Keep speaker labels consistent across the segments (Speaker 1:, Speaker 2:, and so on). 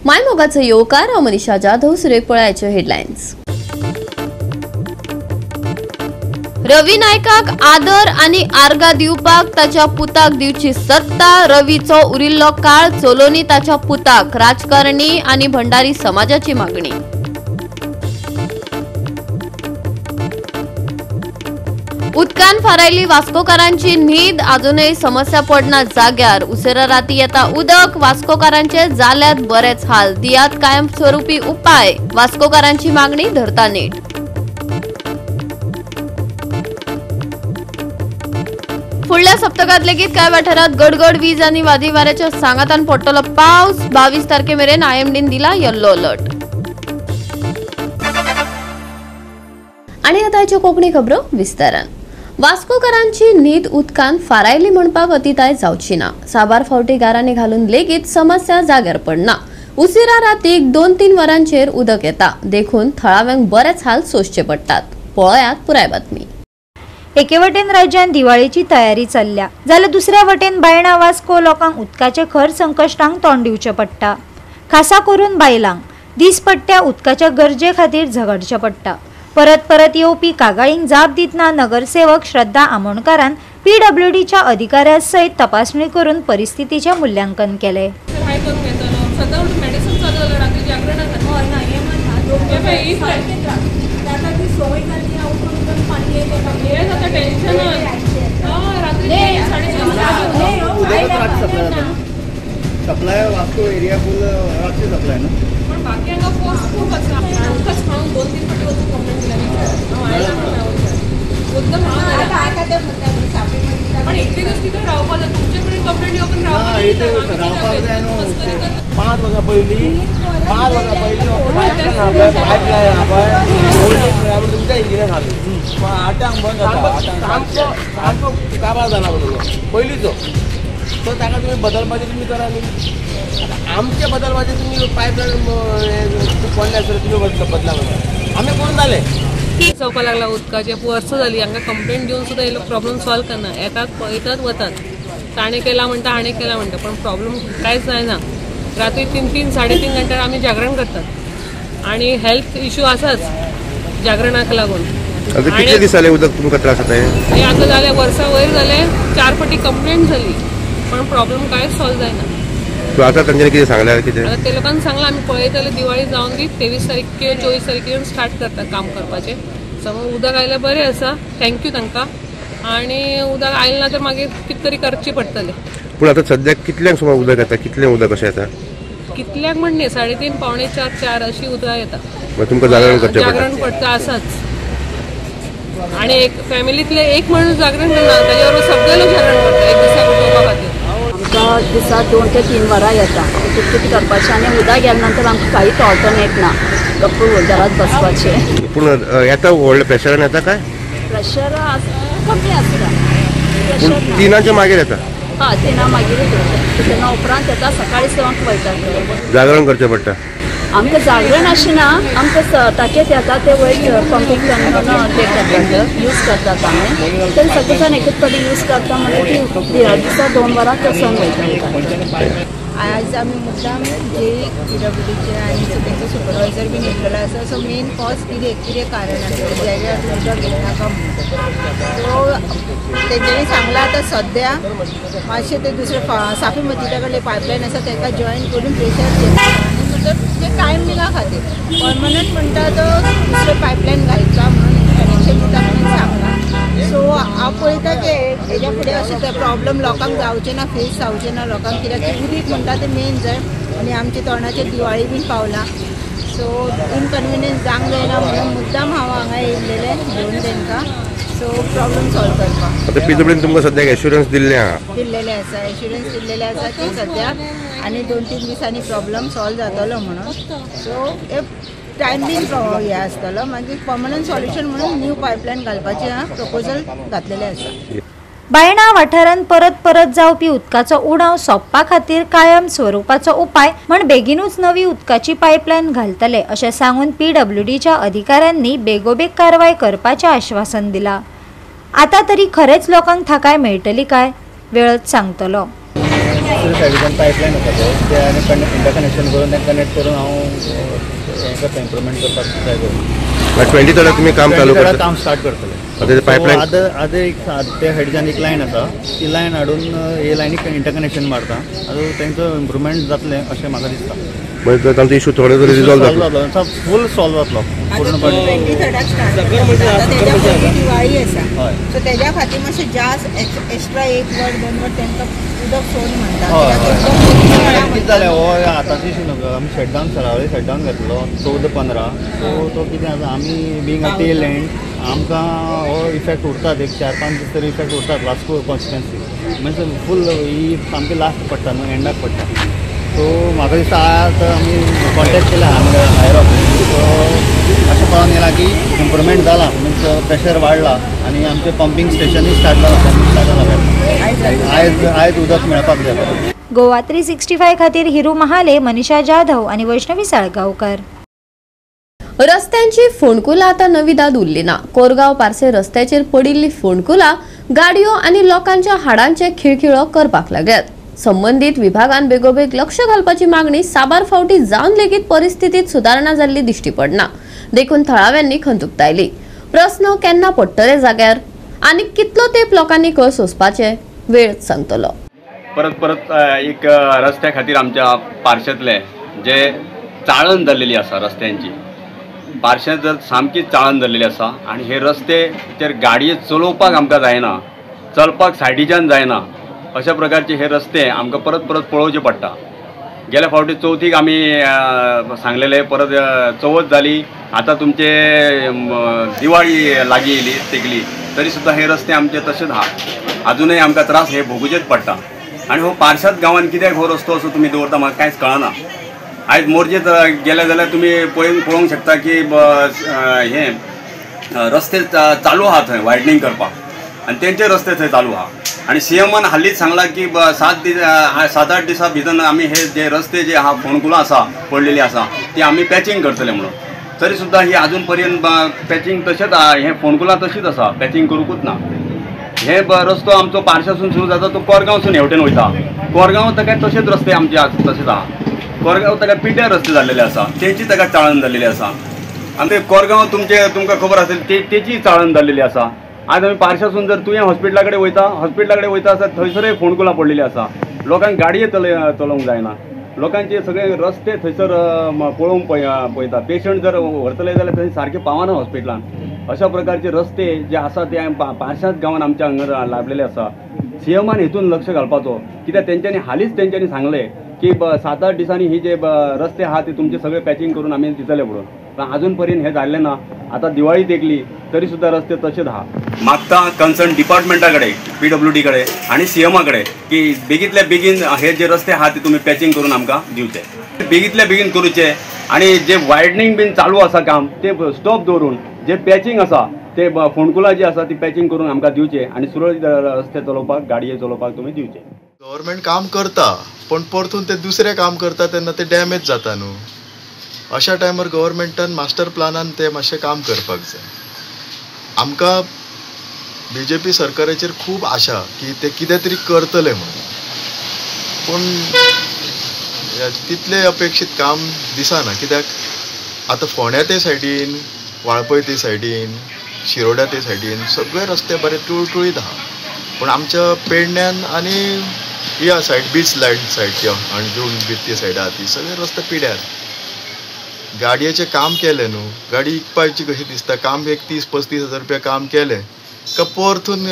Speaker 1: मायमोगाचे येवकार हांव मनीषा जाधव. सुरेख पळयाचे हेडलायन्स. रवी नायकाक आदर आणि आर्गा दिवपाक ताच्या पुताक दिवची सत्ता. रवीचो उरिल्लो काळ चलोनी ताच्या पुताक. राजकारणी आणि भंडारी समाजाची मागणी. उदकान फारायली वास्कोकारांची न्हीद. अजूनही समस्या पडना जाग्यार. उसेरा राती येता उदक. वास्कोकारांचे जाल्यात बरेच हाल. दियात कायमस्वरूपी उपाय. वास्कोकारांची मागणी धरता नेट. फुडल्या सप्तकात लेगीत कांय वाठारांत गडगड वीज आनी वादी वाऱ्याच्या सांगातान पडटलो पावस. 22 तारखेमेरेन आयएमडीन दिला येल्लो अलर्ट. आणि आताच्यो कोंकणी खबरो विस्तारान. वास्कोकारांची न्हीद उदकान फारायली म्हणपाक अतिताय जावची ना. साबार फावटी गारांनी घालून लेगीत समस्या जाग्यार पडना. उसिरा रातीक 2-3 वरांचेर उदक येता. देखून थळाव्यांक बरेच हाल सोंसचे पडटात. पळयात पुराय बातमी.
Speaker 2: एके वटेन राज्यात दिवाळीची तयारी चल्ल्या जाल्यार दुसऱ्या वटेन बायणा वास्को लोकांक उदकाचे खर संकश्टांक तोंड दिवचे पडटा. खासा करून बायलांक दिसपट्ट्या उदकाच्या गरजे खातीर झगडचें पडटा. परत येवपी कागाळींक जाप दितना नगरसेवक श्रद्धा आमोणकारान PWDच्या अधिकाऱ्यां सयत तपासणी करून परिस्थितीचे मूल्यांकन केले.
Speaker 3: सप्लाय वास्को एरिया फुल रातची सप्लाय ना पण बाकी हांगा फोर्स खूप आसा. आमकांच हांव 2-3 फाटी वचून कंप्लेंट केल्या एकदम पण एक दिवस तिथे रावपा जाय. तुमचे कडेन कंप्लेंट येवून रावपा जाय न्हू. 5 वर्सां पयलीं पायपलायन तुमच्या इंजिनियर घालून 8 बंद जाता. सामको काबार जाला पयलींचो. सो ताका तुम्ही बदलपाचें तुमी कराली. आमचे बदलपाचें तुमी पायपलायन पडले आसतले तुमी बदला आमी कोण जाले चवपा लागला. उदकाचे वर्सां जालीं हांगा कंप्लेंट दिवन सुद्दां इल्लो प्रॉब्लेम सॉल्व करना. एकाक पळयतात वतात. ताणें केला म्हणटा हाणें केला म्हणटा पण प्रॉब्लेम कांयच जायना. रात्री 3-3 3.5 घंटा आमी जागरण करतात आणि हेल्थ इश्यू आसाच जागरणाक लागून.
Speaker 4: कितले दीस जाले उदक तुमकां त्रास जाता
Speaker 3: हे आतां जाले वर्सां वयर जाले. 4 फाटी कंप्लेंट जाली पण प्रॉब्लेम कांयच सॉल्व जायना.
Speaker 4: आता तांच्यानी कितें सांगल्यार कितें
Speaker 3: ते लोकांनी सांगला आमी पळयतले दिवाळी जावन दी 23 तारीख किंवा 24 तारखेर स्टार्ट करता काम करपाचें. समज उदक आयल्यार बरें आसा. थँक्यू तांकां. आणि उदक आयलें ना तर मागीर कितें तरी करचें पडटलें.
Speaker 4: पूण आतां सद्याक कितल्यांक सुमार उदक येता. कितलें उदक अशें येता.
Speaker 3: कितल्याक म्हण न्ही 3:30 पावणे 4 अशी उदक येता.
Speaker 4: तुमकां
Speaker 3: जागरण पडटा आसाच. आणि एक फॅमिलीतले एक मनीस जागरण करना ताजे बरोबर सगळे लोक जागरण करता एक दिसाक उठोवपा खातीर.
Speaker 5: आमकां दिसाक 2 ते 3 वरां येता. कितें करपाचें आनी उदक गेल्या नंतर आमकां कांयच ऑल्टरनेट ना. गप्प घरात बसपाचें.
Speaker 4: पूण येता व्हडल्या प्रेशरान येता काय.
Speaker 5: प्रेशर कमी आसता.
Speaker 4: पूण 3 मागीर येता.
Speaker 5: 3 मागीरूच येता. 3 उपरांत येता. सकाळी 7 वयता.
Speaker 4: जागरण करचें पडटा.
Speaker 5: आमकां जागरण अशें ना. आमकां टाकेत येता ते वयर पंपींग करून ते करतात यूज करतात आमी. ते सगळे जाण एकच फावटी यूज करता म्हणजे ती दिसा 2 वरां थंयसून वयता.
Speaker 6: आज आमी मुद्दाम जे PWDचे आनी तेंचो सुपरवायझर बी येयल्लो आसा. सो मेन कॉज कितें कारण आसा ज्या उदक येनाका म्हणटा. सो तेंच्यांनी सांगला आतां सद्या मातशें ते दुसरे साफी मतीता कडले पायपलायन आसा ताका जॉयन करून प्रेशर घेता. ते टायमिंगा खातीर परमनंट म्हणटा तो दुसरे पायपलायन घालचा म्हणून कनेक्शन दिता म्हणून सांगला. सो हांव पळयता की हेज्या फुडें अशें ते प्रॉब्लम लोकांक जावचे ना. फेस जावचे ना लोकांक. कित्याक उदीक म्हणटा तें मेन जाय आनी आमच्या तोंडाचेर दिवाळी बीन पावला. सो इनकन्विनियन्स जावंक जायना म्हणून मुद्दाम हांव हांगा येयल्लेलें घेवन तांकां. सो प्रॉब्लेम सॉल्व करपाक.
Speaker 4: PWDन तुमकां सद्याक एश्युरन्स दिल्लें
Speaker 6: आसा. एश्युरन्स दिल्लेले आसा की सद्याक आनी 2-3 दिसांनी प्रॉब्लेम सॉल्व जातलो म्हणून. सो टायम बीन हे आसतलो मागीर पर्मनंट सॉल्युशन म्हणून न्यू पायपलायन घालपाचें प्रपोजल घातलेलें आसा.
Speaker 2: बायणा वाठारांत परत जावपी उदकाचो उणाव सोंपपा खातीर कायम स्वरुपाचो उपाय म्हण बेगीनूच नवी उदकाची पायपलायन घालतले अशें सांगून PWDच्या अधिकाऱ्यांनी बेगोबेग कारवाय करपाचें आश्वासन दिलां. आता तरी खरेच लोकांक थाकाय मेळटली काय वेळच सांगतलो.
Speaker 7: दुसरे सायडीच्यान पायपलायन आसा ते आनी इंटरकनेक्शन करून तें कनेक्ट करून हांव हें करता इम्प्रुवमेंट करपाक ट्राय करता.
Speaker 4: 20 तुम्ही काम चालू करता
Speaker 7: काम स्टार्ट करतले.
Speaker 4: आता ते पायपलाईन
Speaker 7: आतां एक त्या सायडीच्यान एक लायन आसा ती लायन हाडून हे लायनीक इंटरकनेक्शन मारता. आतां तेंचो इम्प्रुवमेंट जातलें अशें म्हाका दिसता.
Speaker 4: म्हणजे तांचो इशू थोडे तरी रिझॉल्व जातलो.
Speaker 7: फूल सॉल्व जातलो पूर्णपणे.
Speaker 6: 23rd स्टार्ट दिवाळी आसा सो तेज्या खातीर मातशें जास्त एक्स्ट्रा 1 वर 2 वर तेंकां उदक सोड म्हणटा.
Speaker 7: कितें जालें हो आतांचो इशू न्हू आमी शटडावन सरावळी शटडावन घेतलो 14-15. सो तो कितें आसा आमी बींग अ टेल एंड आमकां हो इफेक्ट उरतात एक 4-5 दीस तरी इफेक्ट उरतात वास्को कॉन्स्टिट्युएन्सी म्हणजे फूल ही सामकी लास्ट पडटा न्हू एंडाक पडटा. सो म्हाका दिसता आतां आमी कॉन्टेक्ट केला हायर ऑफिस. सो अशें पळोवन येयला की इम्प्रुवमेंट जाला मीन्स प्रेशर वाडला आनी आमचें पंपींग स्टेशनूय स्टार्ट जाला. आयज उदक मेळपाक जाय.
Speaker 2: गोवा 365 खातीर हिरू महाले, मनीषा जाधव आणि वैष्णवी साळगांवकर.
Speaker 1: रस्त्यांची फोंडकुलां आतां नवी दाद उरली ना. कोरगांव पार्से रस्त्याचेर पडिल्ली फोंडकुलां गाडयो आनी लोकांच्या हाडांचे खिळखिळो करपाक लागल्यात. संबंधीत विभागान बेगोबेग लक्ष घालपाची मागणी साबार फावटी जावन लेगीत परिस्थितीत सुदारणा जाल्ली दिश्टी पडना. देखून थळाव्यांनी खंत उक्तायली. प्रस्न केन्ना पडटले जाग्यार आनी कितलो तेंप लोकांनी कळ सोंसपाचे वेळ सांगतलो.
Speaker 8: परत एक रस्त्या खातीर आमच्या पार्श्यांतले जे चाळण जाल्लेली आसा रस्त्यांची पार्श्यांत जर सामकीच चाळण जाल्लेली आसा आनी हे रस्ते गाडये चलोवपाक आमकां जायना, चलपाक सायडीच्यान जायना. अशा प्रकारचे हे रस्ते आमकां परत पळोवचे पडटा. गेल्या फावटी चवथीक आमी सांगलेले, परत चवथ जाली, आतां तुमचे दिवाळी लागीं येयली तेगली, तरी सुद्दां हे रस्ते आमचे तशेंच आहा. अजूनय आमकां त्रास हे भोगूचेच पडटा. आनी हो पार्श्यांत गांवांत कित्याक हो रस्तो असो तुमी दवरता म्हाका कांयच कळना. आयज मोर्जेत गेले जाल्यार तुमी पळोवंक शकता की हे रस्ते चालू आहा थंय वायडनींग करपाक आनी तेंचे रस्ते थंय चालू आहा. आनी सीएमान हालींच सांगलां की 7-8 दिसां भितर आमी हे जे रस्ते जे आहा फोंडकुलां आसा पडलेली आसा ती आमी पॅचिंग करतले म्हणून. तरी सुद्दां ही अजून पर्यंत पॅचिंग तशेंच आहा. हे फोंडकुलां तशीच आसा, पॅचिंग करूंकूच ना. हे रस्तो आमचो पार्श्यासून सुरू जाता तो कोरगांवसून हेवटेन वयता. कोरगांव ताका तशेंच रस्ते आमचे तशेंच आहा. कोरगांव ताका पिड्ड्यार रस्ते जाल्लेले आसा, तेची ताका चाळण जाल्लेली आसा. आनी ते कोरगांव तुमकां खबर आसतली तेची चाळण जाल्लेली आसा. आज आमी पार्श्यासून जर तुवें हॉस्पिटला कडेन वयता आसा थंयसरय फोंडकुलां पडलेली आसा. लोकांक गाडये चलोवंक जायना. लोकांचे सगळे रस्ते थंयसर पळोवंक पळयता. पेशंट जर व्हरतले जाल्यार थंय सारके पावना हॉस्पिटलान. अशा प्रकारचे रस्ते जे आसा ते पार्श्यांत गांवांत आमच्या हांगा लाभलेले आसा. सीएमान हेतून लक्ष घालपाचो, कित्याक तेंच्यांनी सांगले की 7-8 दिसांनी ही जे रस्ते आहा ते तुमचे सगळे पॅचिंग करून आमी दितले म्हणून. पण अजून पर्यंत हे जाल्लें ना. आता दिवाळी तेगली तरी सुद्दां रस्ते तशेंच आहा. मागता कन्सर्न डिपार्टमेंटा कडेन, PWD कडेन आनी सीएमा कडेन की बेगींतल्या बेगीन हे जे रस्ते आहा ते तुमी पॅचिंग करून आमकां दिवचे. बेगींतल्या बेगीन करूचे आनी जे वायडनींग बीन चालू आसा काम ते स्टॉप दवरून जे पॅचिंग आसा ते फोंडकुलां जी आसा ती पॅचिंग करून आमकां दिवचे आनी सुरळीत रस्ते चलोवपाक गाडये चलोवपाक तुमी दिवचे.
Speaker 9: गव्हर्मेंट काम करता पण परतून ते दुसरें काम करता तेन्ना ते डॅमेज जाता न्हू. अशा टायमार गव्हर्मेंटान मास्टर प्लानान ते मातशें काम करपाक जाय. आमकां BJP सरकाराचेर खूब आशा की ते कितें तरी करतले म्हणून, पूण तितले अपेक्षीत काम दिसना. कित्याक आतां फोंड्या ते सायडीन, वाळपय ते सायडीन, शिरोड्या ते सायडीन सगळे रस्ते बरे टुळटुळीत आहा. पूण आमच्या पेडण्यान आनी ह्या सायड बीच लायन सायडच्या अंजून बित्ती सायड आहा ती सगळे रस्ते पिड्यार. गाडयेचें काम केलें न्हू, गाडी विकपाची कशी दिसता. काम एक 30-35 हजार रुपया काम केलें का परतून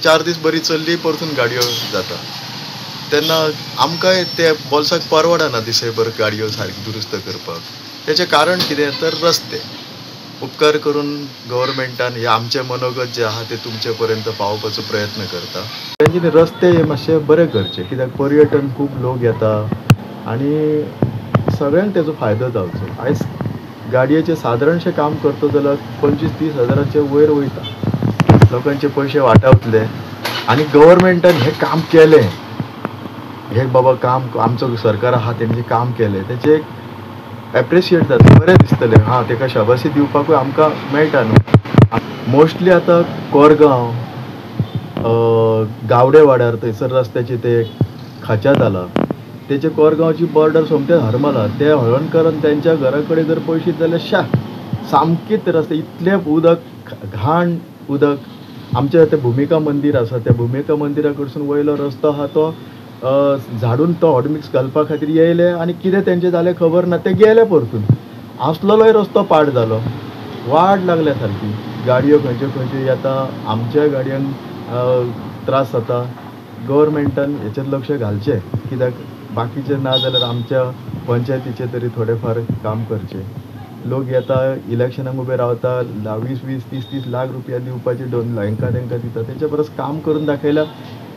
Speaker 9: 4 दीस बरी चल्ली परतून गाडयो जाता. तेन्ना आमकां ते बोल्साक परवडना दिसभर गाडयो सारकी दुरुस्त करपाक. तेचें कारण कितें तर रस्ते. उपकार करून गव्हर्मेंटान हे आमचे मनोगत जे आहा ते तुमचे पर्यंत पावोवपाचो प्रयत्न करता. तेंचे रस्ते मातशे बरे करचे, कित्याक पर्यटन खूब लोक येता आनी सगळ्यांक तेजो फायदो जावचो. आयज गाडयेचें सादारणशें काम करता जाल्यार 25-30 हजाराचे वयर वयता. लोकांचे पयशे वाटावतले आनी गव्हर्मेंटान हें काम केलें, हे बाबा काम आमचो सरकार आहा तेणें काम केलें तेचें एप्रिशिएट जाता, बरें दिसतलें. हां तेका शाबासी दिवपाकूय आमकां मेळटा न्हू. मोस्टली आतां कोरगांव, गावडे वाड्यार थंयसर रस्त्याचे ते खाच्या जाला, तेचे कोरगांवची बॉर्डर सोमते हरमला, ते हळवणकरान त्यांच्या घरा कडेन जर पळशीत जाल्यार सामकेच रस्ते इतले उदक, घाण उदक. आमचे ते भुमिका मंदिर आसा, त्या भुमिका मंदिरा कडसून वयलो रस्तो आहा तो झाडून तो हॉट मिक्स घालपा खातीर येयले आनी कितें तेंचें जालें खबर ना, ते गेले परतून. आसलोय रस्तो पाड जालो, वाट लागल्या सारकी. गाडयो खंयच्यो खंयच्यो येता, आमच्या गाडयांक त्रास जाता. गव्हर्मेंटान हेचेर लक्ष घालचें, कित्याक बाकीचे ना जाल्यार आमच्या पंचायतीचे तरी थोडेफार काम करचें. लोक येता, इलेक्शनाक उबे रावता, 20-20, 30-30 लाख रुपया दिवपाचे हांकां तांकां दिता. तेच्या परस काम करून दाखयल्यार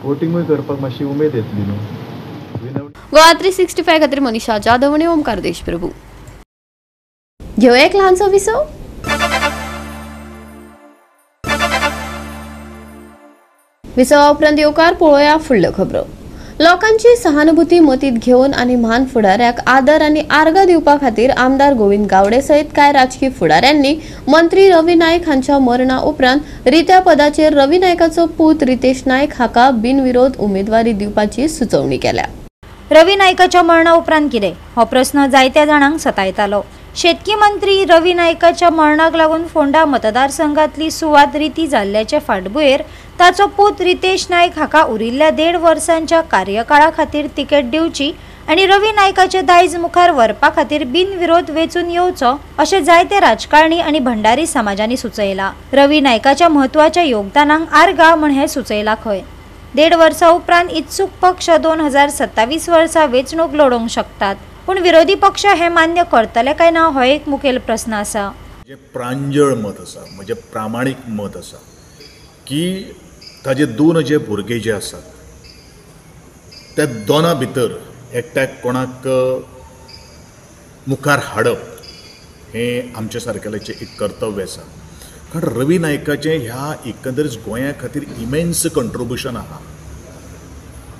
Speaker 9: वोटिंगूय करपाक मातशी उमेद येतली न्हू.
Speaker 1: गोवा 365 खातीर मनीषा जाधव आणि ओमकार देशप्रभू. घेऊया एक ल्हानसो विसव. विसवा उपरांत येवकार पळोवया फुडल्यो खबरो. लोकांची सहानुभूती मतीत घेवन आनी म्हान फुडाऱ्याक आदर आनी आर्गां दिवपा खातीर आमदार गोविंद गावडे सयत कांय राजकीय फुडाऱ्यांनी मंत्री रवी नाईक हांच्या मरणा उपरांत रित्या पदाचेर रवी नायकाचो पूत रितेश नायक हाका बिनविरोध उमेदवारी दिवपाची सुचोवणी केल्या.
Speaker 2: रवी नायकाच्या मरणा उपरांत कितें हो प्रस्न जायत्या जाणांक सतायतालो. शेतकी मंत्री रवी नायकाच्या मरणाक लागून फोंडा मतदारसंघातली सुवात रिती जाल्ल्याचे फाटभुंयेर ताचो पूत रितेश नायक हाका उरिल्ल्या 1.5 वर्सांच्या कार्यकाळा खातीर तिकेट दिवची आनी रवी नायकाचे दायज मुखार व्हरपा खातीर बिनविरोध वेचून येवचो अशें जायते राजकारणी आनी भंडारी समाजांनी सुचयलां. रवी नायकाच्या म्हत्वाच्या योगदानाक आर्गां म्हण हें सुचयलां खंय. 1.5 वर्सां उपरांत इत्सूक पक्ष 2027 वर्सा वेंचणूक लडोवंक शकतात, पूण विरोधी पक्ष हे मान्य करतले काय ना हो एक मुखेल प्रस्न आसा.
Speaker 10: जे प्रांजळ मत आसा, म्हणजे प्रामाणीक मत आसा की ताजे 2 जे भुरगे जे आसात त्या दोना भितर एकट्याक कोणाक मुखार हाडप हें आमच्या सारकेल्याचें एक कर्तव्य आसा. कारण रवी नायकाचें ह्या एकंदरीत गोंया खातीर इमेन्स कंट्रिब्युशन आहा.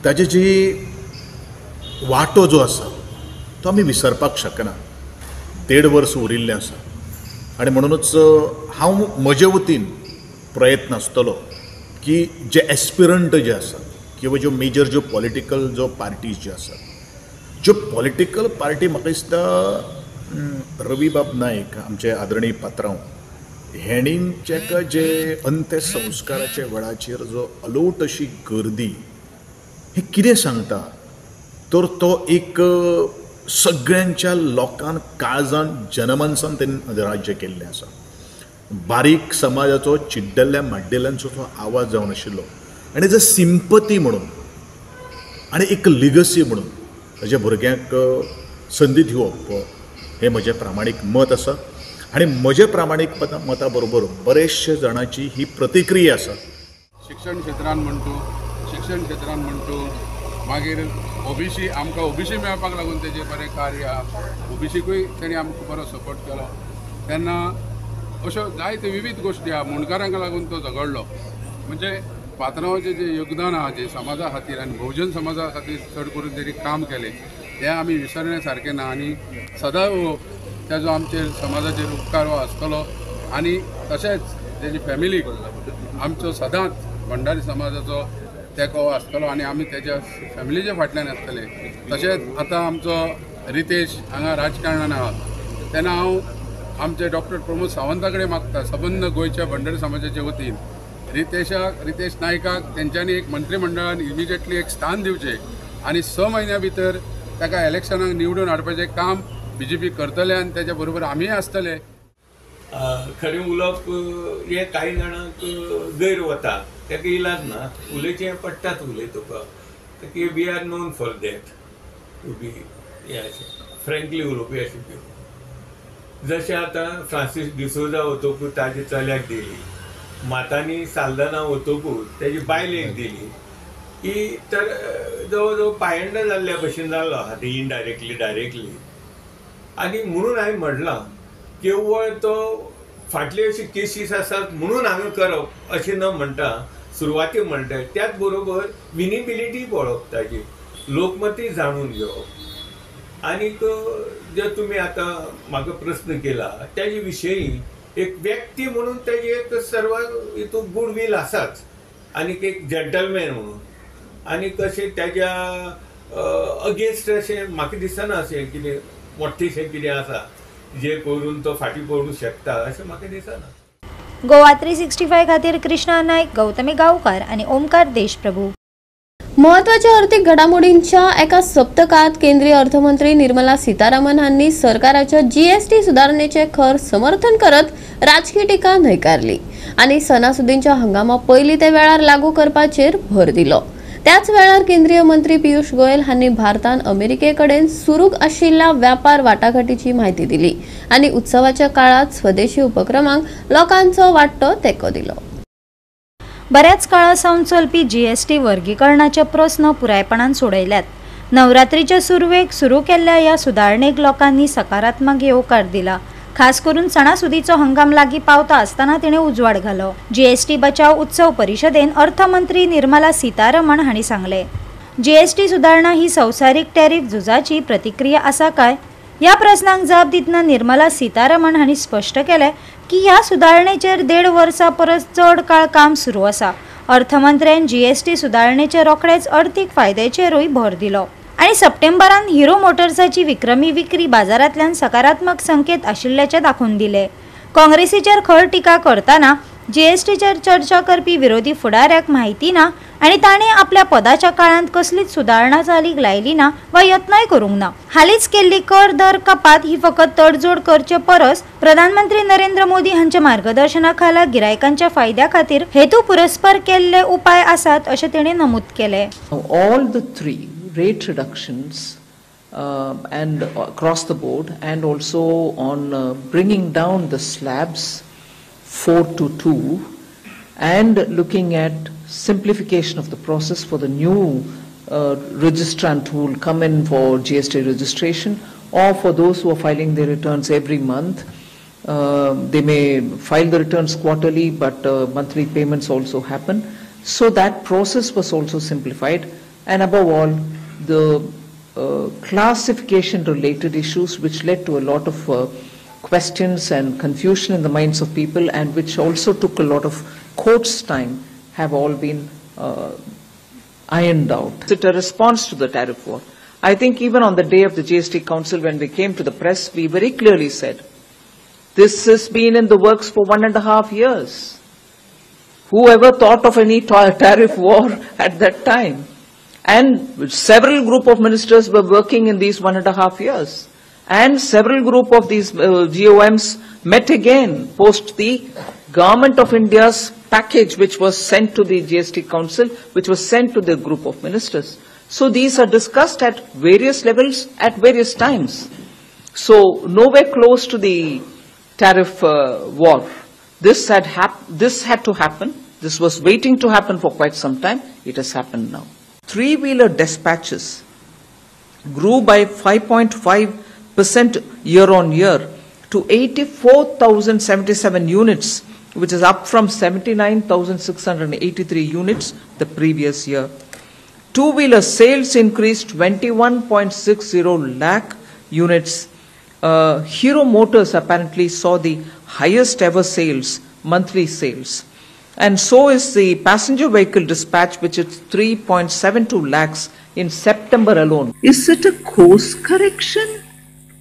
Speaker 10: ताजे जी वांटो जो आसा तो आमी विसरपाक शकना. 1.5 वर्स उरिल्लें आसा आनी म्हणूनच हांव म्हजे वतीन प्रयत्न आसतलो की जे एस्पिरंट जे आसात किंवा ज्यो मेजर ज्यो पॉलिटिकल जो पार्टीज ज्यो आसात, ज्यो पॉलिटिकल पार्टी म्हाका दिसता रवी बाब नायक आमचे आदरणीय पात्रांव हेणींच्या जे अंत्यसंस्काराच्या वेळाचेर जो अलोट अशी गर्दी हे कितें सांगता तर तो एक सगळ्यांच्या लोकांक काळजान जनमानसान त्यांनी राज्य केल्लें आसा. बारीक समाजाचो चिड्डल्ल्या माड्डेल्यांचो तो आवाज जावन आशिल्लो आनी एज अ सिंपती म्हणून आनी एक लिगसी म्हणून ताज्या भुरग्यांक संदी दिवप हें म्हजें प्रामाणीक मत आसा. आनी म्हज्या प्रामाणीक मता बरोबर बरेचशे जाणांची ही प्रतिक्रिया आसा.
Speaker 11: शिक्षण क्षेत्रांत म्हणटू मागीर ओबीसी आमकां ओबीसी मेळपाक लागून तेजें बरें कार्य आहा. ओबीसीकूय तेणी आमकां बरो सपोर्ट केलो. तेन्ना अश्यो जायत्यो विविध गोश्टी आहा. मुणकारांक लागून तो झगडलो. म्हणजे पात्रांवाचें जें योगदान आहा जें समाजा खातीर आनी बहुजन समाजा खातीर चड करून तेणी काम केलें तें आमी विसरण्या सारकें ना. आनी सदां तेजो आमचेर समाजाचेर उपकार हो आसतलो. आनी तशेंच तेजी फॅमिलीक आमचो सदांच भंडारी समाजाचो तेंको आसतलो आनी आमी तेज्या फॅमिलीच्या फाटल्यान आसतले. तशेंच आतां आमचो रितेश हांगा राजकारणान आहा तेन्ना हांव आमचे डॉक्टर प्रमोद सावंता कडेन मागता सबंद गोंयच्या भंडारी समाजाच्या वतीन रितेश नायकाक तेंच्यांनी एक मंत्रिमंडळान इमिजिएटली एक स्थान दिवचें आनी 6 म्हयन्या भितर ताका इलेक्शनाक निवडून हाडपाचें काम BJP करतले आनी तेच्या बरोबर आमीय आसतले.
Speaker 12: खरें उलोवप हे कांय जाणांक गैर वता ताका इलाज ना. उलयचें पडटात उलय तुका we are known for that to be frankly उलोवपी अशें. जशें आतां फ्रांसीस डिसोजा वतकूच ताजे चल्याक दिली, मातांनी साल्दना वतकूच तेजी बायलेक दिली की तर जवळ जवळ पायंडा जाल्ल्या भशेन जालो आहा ते इनडायरेक्टली डायरेक्टली. आनी म्हणून हांवें म्हणलां केवळ तो फाटले अशी केसीस आसात म्हणून हांवें करप अशें न म्हणटा. सुरवातेक म्हणटा त्याच बरोबर विनिबिलिटी पळोवप, ताजी लोकमती जाणून घेवप. आनीक जे तुमी आतां म्हाका प्रस्न केला त्याचे विशयी एक व्यक्ती म्हणून तेजी एक सर्व हितून गुडविल आसाच आनीक एक जंटलमॅन म्हणून. आनीक अशें तेज्या अगेन्स्ट अशें म्हाका दिसना अशें कितें मोठेशें कितें आसा जे करून तो फाटीं पडूंक शकता अशें म्हाका दिसना.
Speaker 2: गोवा 365 खातीर कृष्णा नायक, गौतमी गांवकार आणि ओमकार देशप्रभू.
Speaker 1: महत्त्वाच्या आर्थिक घडामोडींच्या एका सप्तकात केंद्रीय अर्थमंत्री निर्मला सीतारामन यांनी सरकाराच्या जीएसटी सुधारणेचे खर समर्थन करत राजकीय टिका न्हयकारली आणि सणासुदींच्या हंगामा पयलीं ते वेळार लागू करपाचेर भर दिलो. त्याच वेळार केंद्रीय मंत्री पियुष गोयल यांनी भारतान अमेरिकेकडेन सुरू आशिल्ल्या व्यापार वाटाघाटीची माहिती दिली आणि उत्सवाच्या काळात स्वदेशी उपक्रमांक लोकांचो वाटतो तेको दिलो.
Speaker 2: बऱ्याच काळासावन चलपी जीएसटी वर्गीकरणाचे प्रस्न पुरायपणान सोडयल्यात. नवरात्रीच्या सुरवेक सुरू केल्ल्या ह्या सुदारणेक लोकांनी सकारात्मक येवकार दिला. खास करून सणासुदीचो हंगाम लागीं पावता आसतना तिणें उजवाड घालो. जीएसटी बचाव उत्सव परिशदेन अर्थमंत्री निर्मला सीतारमण हांणी सांगले, जीएसटी सुदारणा ही संवसारीक टॅरिफ झुजाची प्रतिक्रिया आसा काय? ह्या प्रस्नाक जाप दितना निर्मला सीतारमण हांणी स्पश्ट केले की ह्या सुदारणेचेर 1.5 वर्सां परस चड काळ काम सुरू आसा. अर्थमंत्र्यान जीएसटी सुदारणेचे रोखडेच अर्थीक फायद्याचेरूय भर दिलो आणि सप्टेंबरान हिरो मोटर्साची विक्रमी विक्री बाजारांतल्यान सकारात्मक संकेत आशिल्ल्याचे दाखोवन दिले. काँग्रेसीचेर खर टिका करतना जीएसटीचेर चर्चा करपी विरोधी फुडाऱ्याक म्हायती ना आणि ताणें आपल्या पदाच्या काळांत कसलीच सुदारणा चालीक लायली ना वा यत्नय करूंक ना. हालींच केल्ली कर दर कपात ही फकत तडजोड करचे परस प्रधानमंत्री नरेंद्र मोदी हांच्या मार्गदर्शना खाला गिरायकांच्या फायद्या खातीर हेतू पुरस्पर केल्ले उपाय आसात अशें तिणें नमूद केलें.
Speaker 13: All the three rate reductions and across the board, and also on bringing down the slabs 4 to 2, and looking at simplification of the process for the new registrant who will come in for GST registration, or for those who are filing their returns every month. They may file the returns quarterly, but monthly payments also happen. So that process was also simplified, and above all, the classification related issues which led to a lot of questions and confusion in the minds of people, and which also took a lot of court's time, have all been ironed out. It's a response to the tariff war. I think even on the day of the GST Council, when we came to the press, we very clearly said, this has been in the works for 1.5 years. Whoever thought of any tariff war at that time? And several group of ministers were working in these 1.5 years. And several group of these GOMs met again post the Government of India's package, which was sent to the GST Council, which was sent to the group of ministers. So these are discussed at various levels at various times. So nowhere close to the tariff war. This had to happen. This was waiting to happen for quite some time. It has happened now. Three-wheeler dispatches grew by 5.5% year on year to 84,077 units, which is up from 79,683 units the previous year. Two-wheeler sales increased 21.60 lakh units. Hero Motors apparently saw the highest ever sales, monthly sales. And so is the passenger vehicle dispatch, which is 3.72 lakhs in September alone.
Speaker 14: Is it a course correction?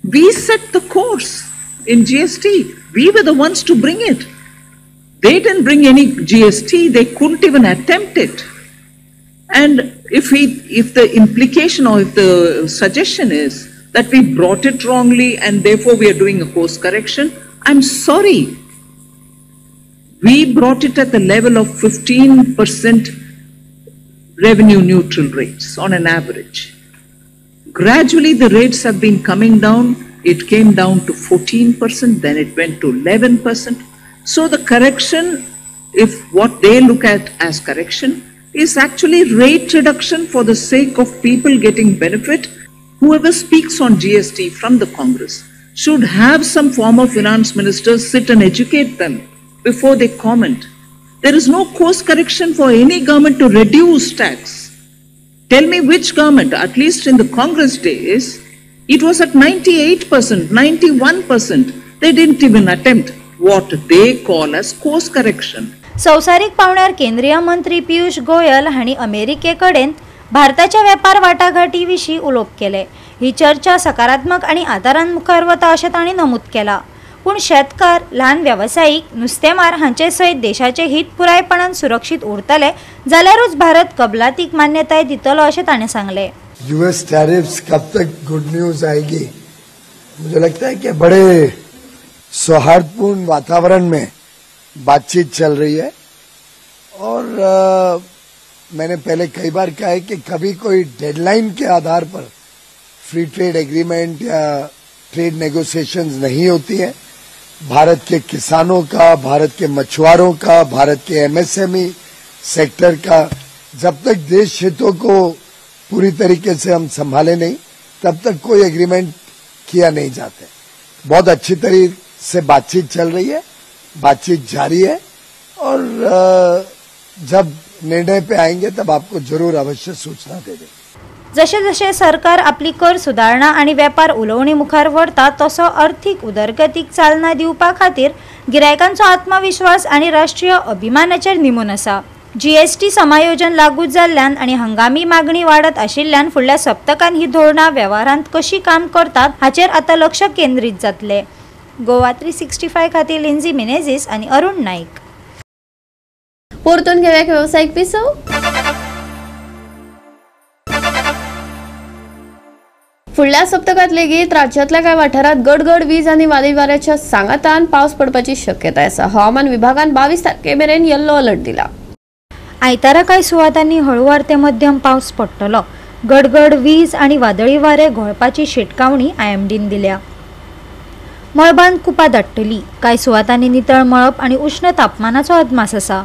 Speaker 14: We set the course in GST. We were the ones to bring it. They didn't bring any GST. They couldn't even attempt it. And if the implication or if the suggestion is that we brought it wrongly and therefore we are doing a course correction, I'm sorry. We brought it at the level of 15% revenue neutral rates on an average. Gradually the rates have been coming down. It came down to 14%, then it went to 11%. So the correction, if what they look at as correction, is actually rate reduction for the sake of people getting benefit. Whoever speaks on GST from the Congress should have some former finance ministers sit and educate them before they comment. There is no course correction for any government to reduce tax. Tell me which government, at least in the Congress days, it was at 98%, 91%. They didn't even attempt what they call as course correction.
Speaker 2: संवसारीक पावण्यार केंद्रीय मंत्री पियुष गोयल हांणी अमेरिकेकडेन भारताच्या वेपार वाटाघाटी विशीं उलोवप केले. ही चर्चा सकारात्मक आणि आदारान मुखार वता अशें तांणी नमूद केलां. पूण शेतकार, ल्हान वेवसायीक, नुस्तेमार हांचे सयत देशाचे हित पुरायपणान सुरक्षीत उरतले जाल्यारूच भारत कबलातीक मान्यताय दितलो अशें ताणें सांगलें.
Speaker 15: यूएस टैरिफ्स कब तक गुड न्यूज आएगी? मुझे लगता है कि बड़े सौहार्दपूर्ण वातावरण में बातचीत चल रही है और मैंने पहले कई बार कहा है कि कभी कोई डेडलाइन के आधार पर फ्री ट्रेड एग्रीमेंट या ट्रेड नेगोशिएशंस नहीं होती है. भारत के किसानों का, भारत के मछुआरों का, भारत के एमएसएमई सेक्टर का जब तक देश हितों को पूरी तरीके से हम संभाले नहीं तब तक कोई एग्रीमेंट किया नहीं जाता. बहुत अच्छी तरीके से बातचीत चल रही है, बातचीत जारी है और जब निर्णय पे आएंगे तब आपको जरूर अवश्य सूचना दे देंगे.
Speaker 2: जशे जशे सरकार आपली कर सुदारणा आणि वेपार उलोवणी मुखार व्हरता तसो अर्थीक उदरगतीक चालना दिवपा खातीर गिरायकांचो आत्मविश्वास आणि राष्ट्रीय अभिमानाचेर निमून आसा. जीएसटी समायोजन लागू जाल्ल्यान आणि हंगामी मागणी वाडत आशिल्ल्यान फुडल्या सप्तकांत ही धोरणां वेव्हारांत कशी काम करतात हाचेर आतां लक्ष केंद्रीत जातले. गोवा 365 खातीर लिंझी मिनेझीस आणि अरुण नाईक.
Speaker 1: परतून घेऊया व्यावसायिक पिसव. फुडल्या सप्तकात लेगीत राज्यातल्या काही वाठारात गडगड वीज आणि वादळी वाऱ्याच्या सांगातान पावस पडपाची शक्यताय आसा. हवामान विभागान 22 तारखेमेरेन येल्लो अलर्ट दिला.
Speaker 2: आयतारा कांय सुवातांनी हळुवार ते मध्यम पावस पडटलो. गडगड वीज आणि वादळी वारे घोळपाची शिटकावणी आयएमडीन दिल्या. मळबांत कुपा दाटतली. कांय सुवातांनी नितळ मळब आणि उष्ण तापमानाचो अदमास आसा.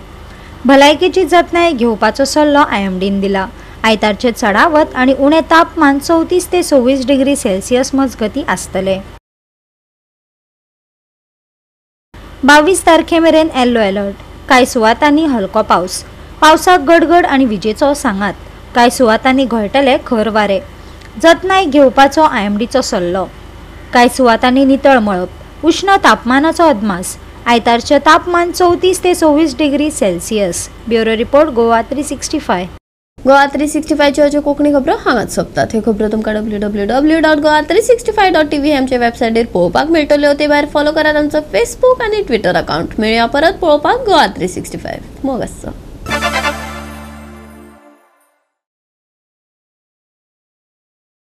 Speaker 2: भलायकेची जतनाय घेवपाचो सल्लो आयएमडीन दिला. आयतारचे चडावत आणि उणे तापमान 34 ते 26 डिग्री सेल्सियस मजगती आसतले. 22 तारखेमेरेन येल्लो अलर्ट. कांय सुवातांनी हलको पावस. पावसाक गडगड आणि विजेचो सांगात. कांय सुवातांनी घोळटले खर वारे. जतनाय घेवपाचो आयएमडीचो सल्लो. कांय सुवातांनी नितळ मळब. उष्ण तापमानाचो अदमास. आयतारचे तापमान 34 ते 26 degree Celsius. Bureau report Goa 365.
Speaker 1: Goa 365 च्यो कोंकणी खबरो हांगाच सोंपतात. हे खबरो तुमकां www.goa365.tv आमच्या वेबसायटीर पळोवपाक मेळटल्यो. ते भायर फॉलो करात आमचो फेसबूक आणि ट्विटर अकाउंट. मेळया परत पळोवपाक गोवा 365. मोग आसचो.